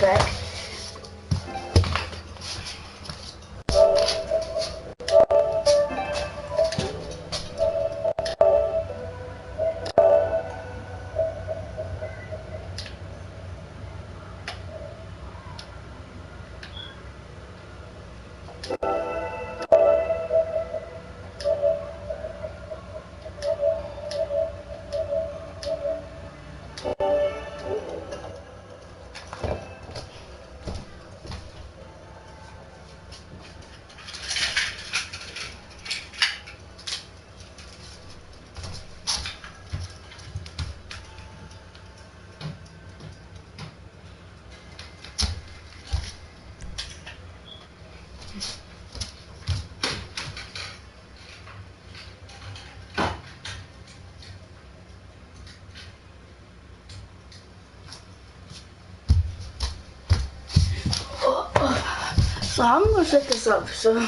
back. So I'm gonna set this up. So,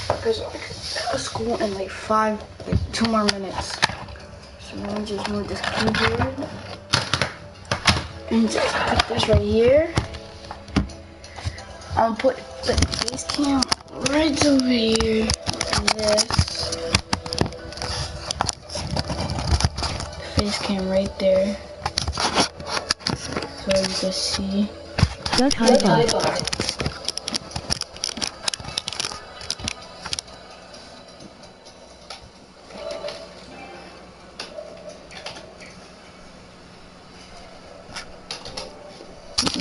because I got school in like 2 more minutes. So let me just move this keyboard and just put this right here. I'm gonna put the face cam right over here, and this face cam right there, so you can see. Duck high five.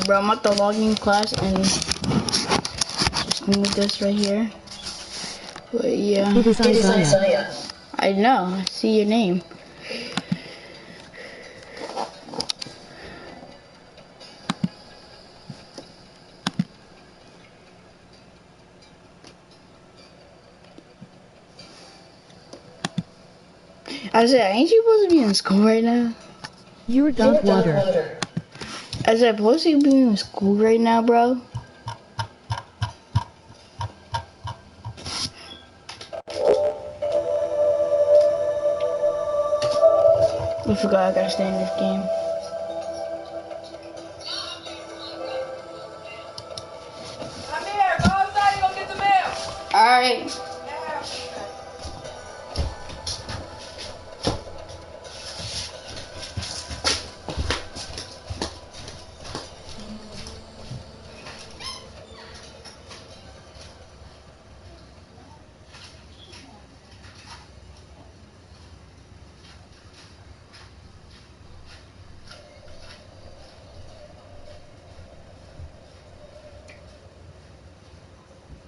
Bro, I'm at the logging class and just move this right here. But yeah. It is Isaiah. I know, I see your name. I said, ain't you supposed to be in school right now? You're dunk water. I said, supposed to be in school right now, bro? I forgot I gotta stay in this game. Come here, go outside and go get the mail. Alright.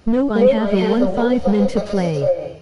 No, I have a 1-5 min to play.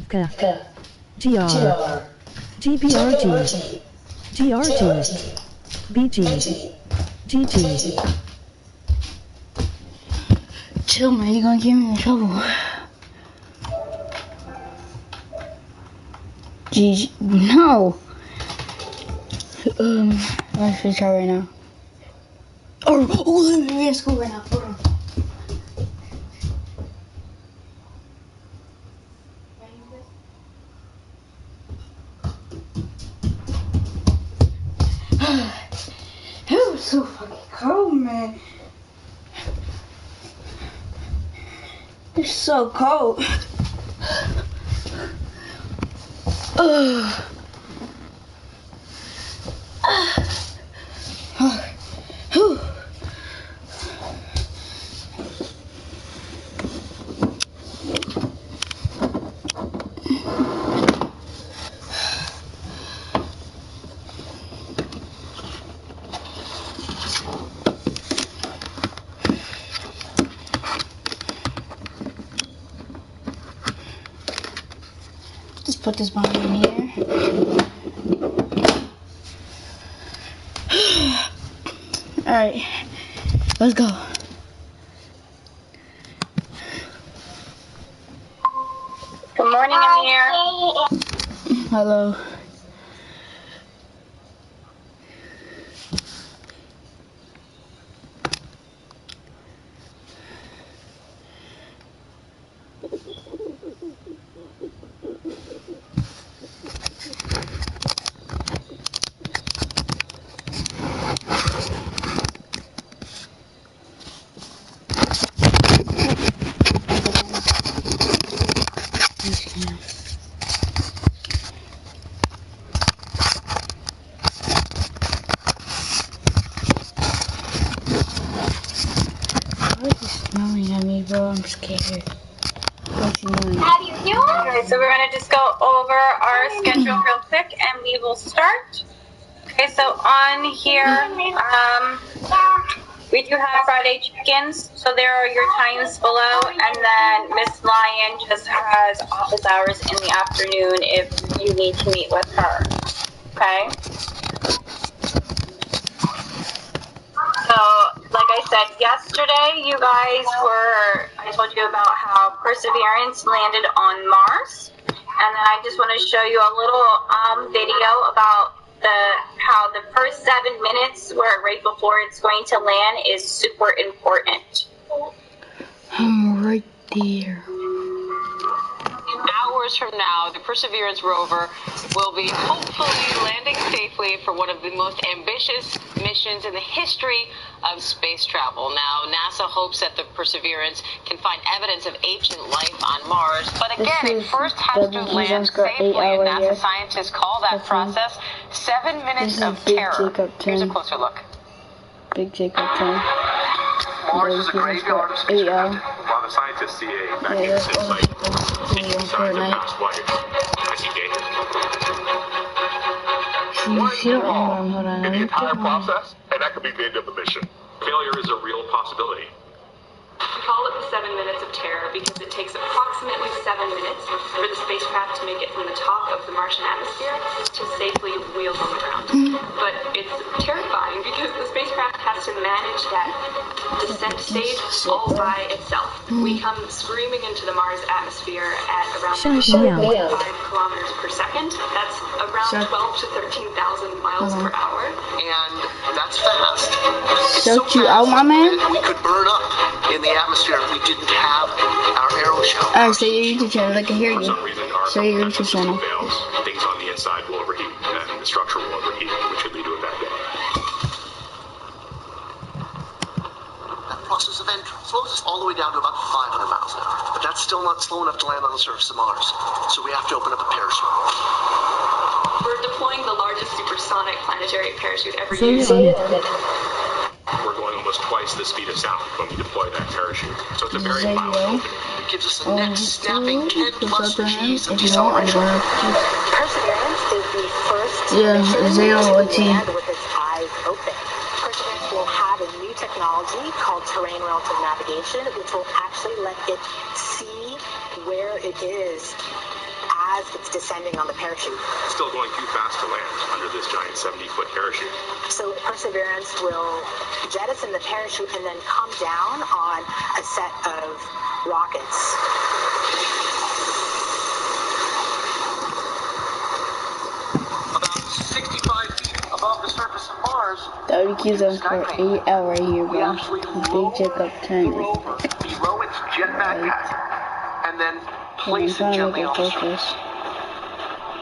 GR GBRG GRG BG GG. Chill, man, you're gonna get me in trouble. GG, no. Let's just try right now. Oh, we're in school right now. Hold on. It was so fucking cold, man. It's so cold. just put this bomb in here. Alright, let's go. Good morning, Amir. Hello. Smiling at me, bro. I'm scared. What's he doing? Okay, so we're going to just go over our schedule real quick and we will start. Okay, so on here, we do have Friday check-ins, so there are your times below, and then Miss Lyon just has office hours in the afternoon if you need to meet with her. Okay? So, like I said yesterday, you guys I told you about how Perseverance landed on Mars. And then I just want to show you a little video about how the first 7 minutes, where right before it's going to land, is super important. I'm right there. Hours from now, the Perseverance rover will be hopefully landing safely for one of the most ambitious missions in the history of space travel. Now, NASA hopes that the Perseverance can find evidence of ancient life on Mars, but again, it first has to land safely, and NASA scientists call that process 7 minutes of terror. Here's a closer look. Big Jacob 10. Mars is a graveyard of spacecraft, while the scientists see a magnificent sight, seeking signs of past life. I see danger. Hold on. In the entire process, and that could be the end of the mission. Failure is a real possibility. We call it the 7 minutes of terror because it takes approximately 7 minutes for the spacecraft to make it from the top of the Martian atmosphere to safely wheel on the ground. But it's terrifying because the spacecraft has to manage that descent stage all by itself. We come screaming into the Mars atmosphere at around 5 kilometers per second. That's around 12 to 13,000 miles per hour. And that's fast. So cute out, my man. We could burn up in the atmosphere if we didn't have our aero shell. Alright, say your YouTube channel. I can hear For you. some reason, our Say your YouTube channel. fails. Things on the inside will overheat, and the structure will overheat, which could lead to a bad day. That process of entry slows us all the way down to about 500 miles an hour. But that's still not slow enough to land on the surface of Mars. So we have to open up a parachute. We're deploying the largest supersonic planetary parachute ever Say used. it. We're going almost twice the speed of sound when we deploy that parachute. So it's a very violent opening. It gives us a neck snapping 10 plus G's of If you know, I'm deceleration. gonna Perseverance is the first Yeah, mission Zero to OT. land with its eyes open. Perseverance will have a new technology called terrain relative navigation, which will actually let it see where it is as it's descending on the parachute. Still going too fast to land under this giant 70-foot parachute. So Perseverance will jettison the parachute and then come down on a set of rockets. About 65 feet above the surface of Mars, that would keep us for 8 hours here, we bro. actually Big Jacob 10. the rover below its jetpack pattern, and then I'm place it trying to gently make on it the surface. focus.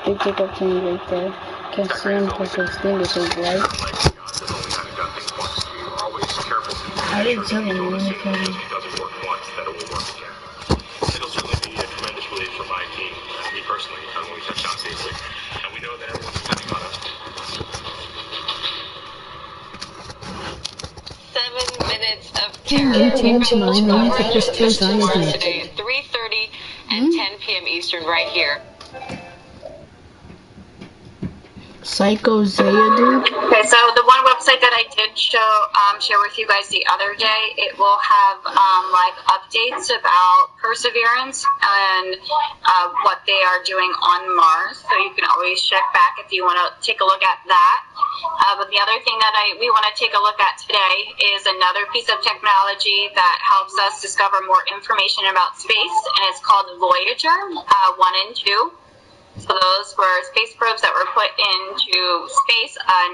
Big Jacob 10 right there. Can't see him because his thing is so bright. I didn't tell him when he came in. It doesn't work once, that it will work again. It'll certainly be a tremendous relief for my team, and me personally, when we touch down safely. And we know that everyone's depending on us. 7 minutes of terror. You change my name to Christian's ID. Today at 3:30 and 10 p.m. Eastern right here. Psycho Zayadu? Okay, so the one website that I did share with you guys the other day, it will have like updates about Perseverance and what they are doing on Mars. So you can always check back if you want to take a look at that. But the other thing that we want to take a look at today is another piece of technology that helps us discover more information about space, and it's called Voyager 1 and 2. So those were space probes that were put into space in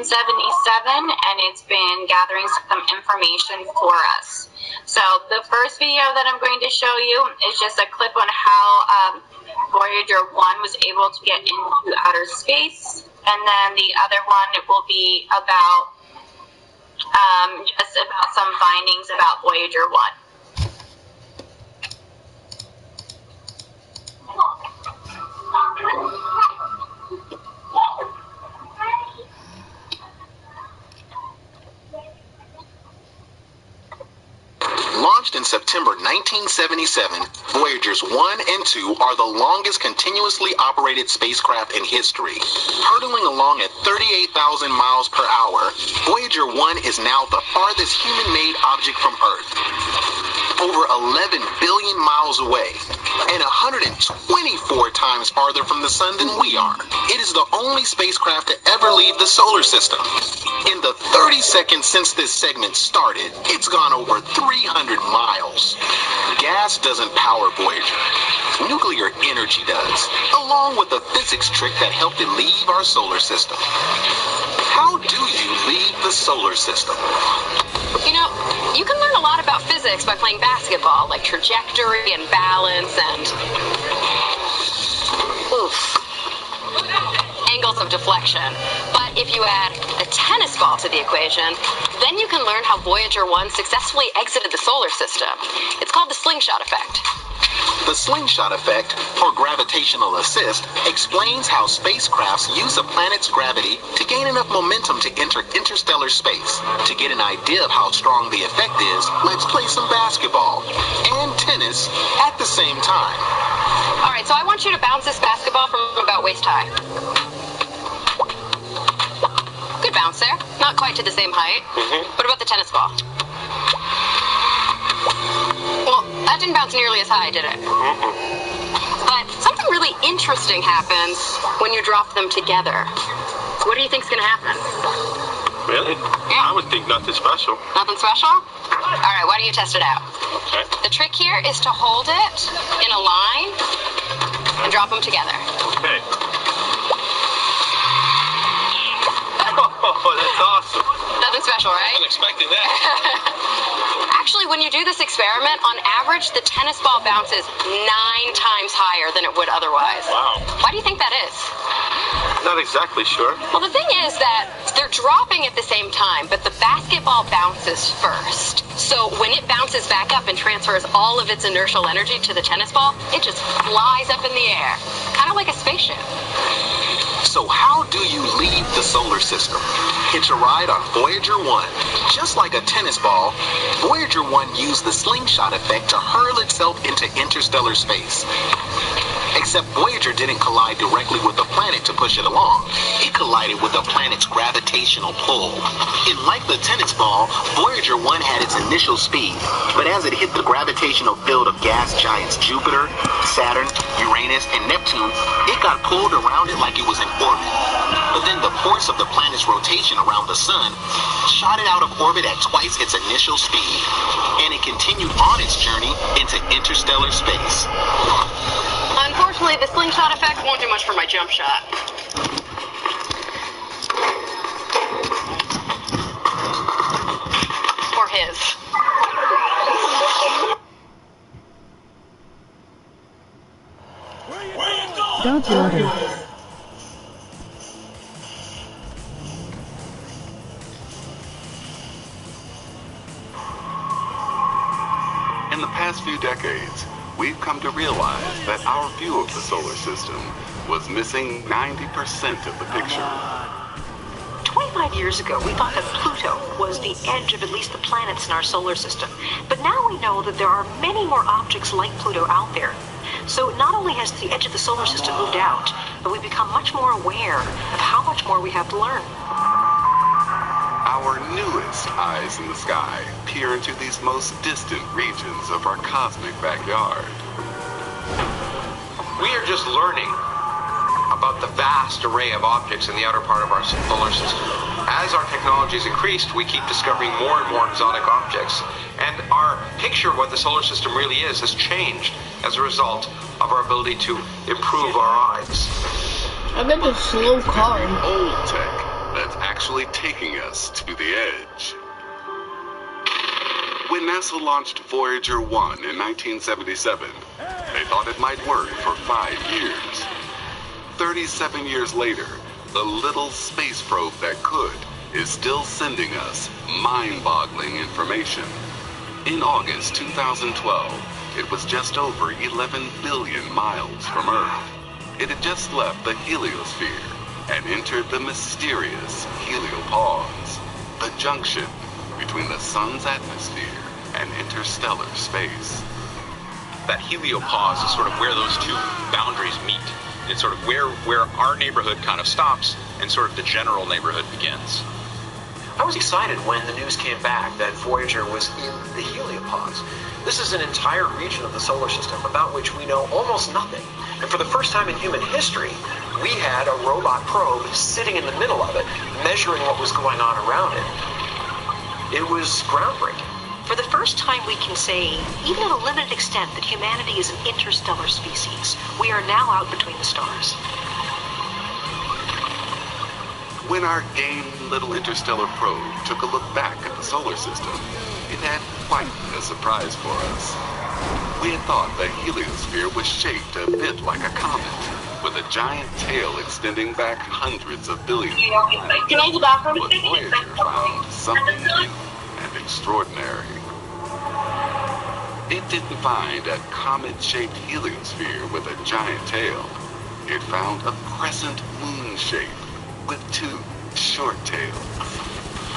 1977, and it's been gathering some information for us. So the first video that I'm going to show you is just a clip on how Voyager 1 was able to get into outer space, and then the other one will be about just about some findings about Voyager 1. Launched in September 1977, Voyagers 1 and 2 are the longest continuously operated spacecraft in history. Hurtling along at 38,000 miles per hour, Voyager 1 is now the farthest human-made object from Earth. Over 11 billion miles away, and 124 times farther from the sun than we are. It is the only spacecraft to ever leave the solar system. In the 30 seconds since this segment started, it's gone over 300 miles. Gas doesn't power Voyager. Nuclear energy does, along with a physics trick that helped it leave our solar system. How do you leave the solar system? You know, you can learn a lot about physics by playing basketball, like trajectory and balance and angles of deflection. But if you add the tennis ball to the equation, then you can learn how Voyager 1 successfully exited the solar system. It's called the slingshot effect. The slingshot effect, or gravitational assist, explains how spacecrafts use a planet's gravity to gain enough momentum to enter interstellar space. To get an idea of how strong the effect is, let's play some basketball and tennis at the same time. All right, so I want you to bounce this basketball from about waist high. Good bounce there. Not quite to the same height. What about the tennis ball? Well, that didn't bounce nearly as high, did it? But something really interesting happens when you drop them together. What do you think's going to happen? Really? Yeah. I would think nothing special. Nothing special? All right, why don't you test it out? Okay. The trick here is to hold it in a line and drop them together. Okay. Oh, that's awesome. Nothing special, right? I wasn't expecting that. Actually, when you do this experiment, on average, the tennis ball bounces 9 times higher than it would otherwise. Wow. Why do you think that is? Not exactly sure. Well, the thing is that they're dropping at the same time, but the basketball bounces first. So when it bounces back up and transfers all of its inertial energy to the tennis ball, it just flies up in the air, kind of like a spaceship. So how do you leave the solar system? Hitch a ride on Voyager 1. Just like a tennis ball, Voyager 1 used the slingshot effect to hurl itself into interstellar space. Except Voyager didn't collide directly with the planet to push it along. It collided with the planet's gravitational pull. And like the tennis ball, Voyager 1 had its initial speed, but as it hit the gravitational field of gas giants Jupiter, Saturn, Uranus, and Neptune, it got pulled around it like it was in orbit. But then the force of the planet's rotation around the sun shot it out of orbit at twice its initial speed, and it continued on its journey into interstellar space. Unfortunately, the slingshot effect won't do much for my jump shot. Or his. God's water. In the past few decades, we've come to realize that our view of the solar system was missing 90% of the picture. 25 years ago, we thought that Pluto was the edge of at least the planets in our solar system. But now we know that there are many more objects like Pluto out there. So not only has the edge of the solar system moved out, but we've become much more aware of how much more we have to learn. Our newest eyes in the sky peer into these most distant regions of our cosmic backyard. We are just learning about the vast array of objects in the outer part of our solar system. As our technology has increased, we keep discovering more and more exotic objects, and our picture of what the solar system really is has changed as a result of our ability to improve our eyes. I bet the slow car. Old tech that's actually taking us to the edge. When NASA launched Voyager 1 in 1977, they thought it might work for 5 years. 37 years later, the little space probe that could is still sending us mind-boggling information. In August 2012, it was just over 11 billion miles from Earth. It had just left the heliosphere and entered the mysterious heliopause, the junction between the sun's atmosphere and interstellar space. That heliopause is sort of where those two boundaries meet. It's sort of where our neighborhood kind of stops and sort of the general neighborhood begins. I was excited when the news came back that Voyager was in the heliopause. This is an entire region of the solar system about which we know almost nothing. And for the first time in human history, we had a robot probe sitting in the middle of it, measuring what was going on around it. It was groundbreaking. For the first time, we can say, even to a limited extent, that humanity is an interstellar species. We are now out between the stars. When our game little interstellar probe took a look back at the solar system, it had quite a surprise for us. We had thought the heliosphere was shaped a bit like a comet, with a giant tail extending back hundreds of billions of miles. But Voyager found something new and extraordinary. It didn't find a comet-shaped heliosphere with a giant tail. It found a crescent moon shape with 2 short tails.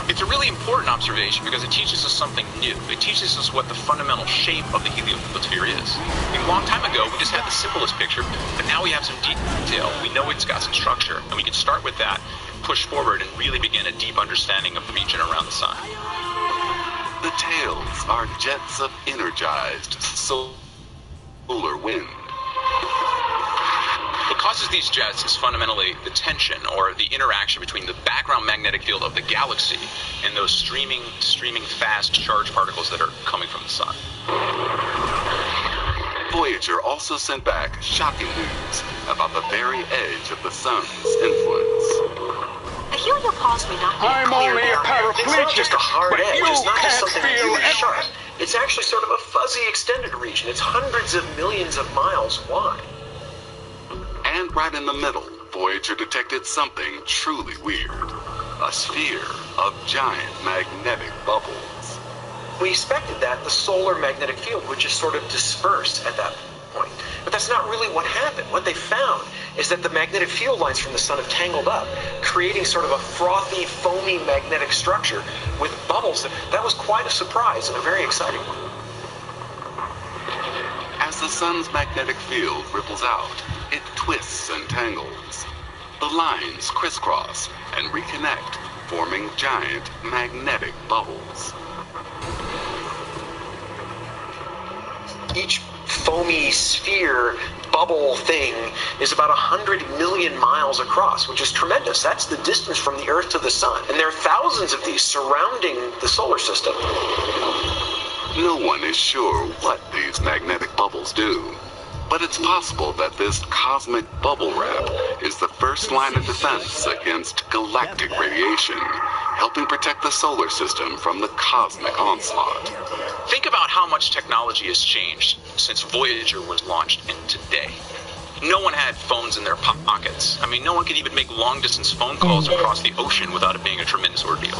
It's a really important observation because it teaches us something new. It teaches us what the fundamental shape of the heliosphere is. I mean, a long time ago, we just had the simplest picture, but now we have some detail. We know it's got some structure, and we can start with that, push forward, and really begin a deep understanding of the region around the sun. The tails are jets of energized solar wind. What causes these jets is fundamentally the tension or the interaction between the background magnetic field of the galaxy and those streaming fast charged particles that are coming from the sun. Voyager also sent back shocking news about the very edge of the sun's influence. The heliopause may not be I'm clear only a paraplegic, It's not just a hard edge, you it's not just can't something feel really it. sharp. It's actually sort of a fuzzy extended region. It's hundreds of millions of miles wide. And right in the middle, Voyager detected something truly weird. A sphere of giant magnetic bubbles. We expected that the solar magnetic field would just sort of disperse at that point. But that's not really what happened. What they found is that the magnetic field lines from the sun have tangled up, creating sort of a frothy, foamy magnetic structure with bubbles. That was quite a surprise and a very exciting one. As the sun's magnetic field ripples out, it twists and tangles. The lines crisscross and reconnect, forming giant magnetic bubbles. Each foamy sphere bubble thing is about 100 million miles across, which is tremendous. That's the distance from the Earth to the sun. And there are thousands of these surrounding the solar system. No one is sure what these magnetic bubbles do, but it's possible that this cosmic bubble wrap is the first line of defense against galactic radiation, helping protect the solar system from the cosmic onslaught. Think about how much technology has changed since Voyager was launched and today. No one had phones in their pockets. I mean, no one could even make long-distance phone calls across the ocean without it being a tremendous ordeal.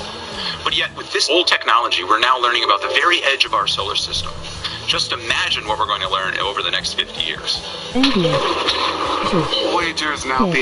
But yet, with this old technology, we're now learning about the very edge of our solar system. Just imagine what we're going to learn over the next 50 years. Voyager is now being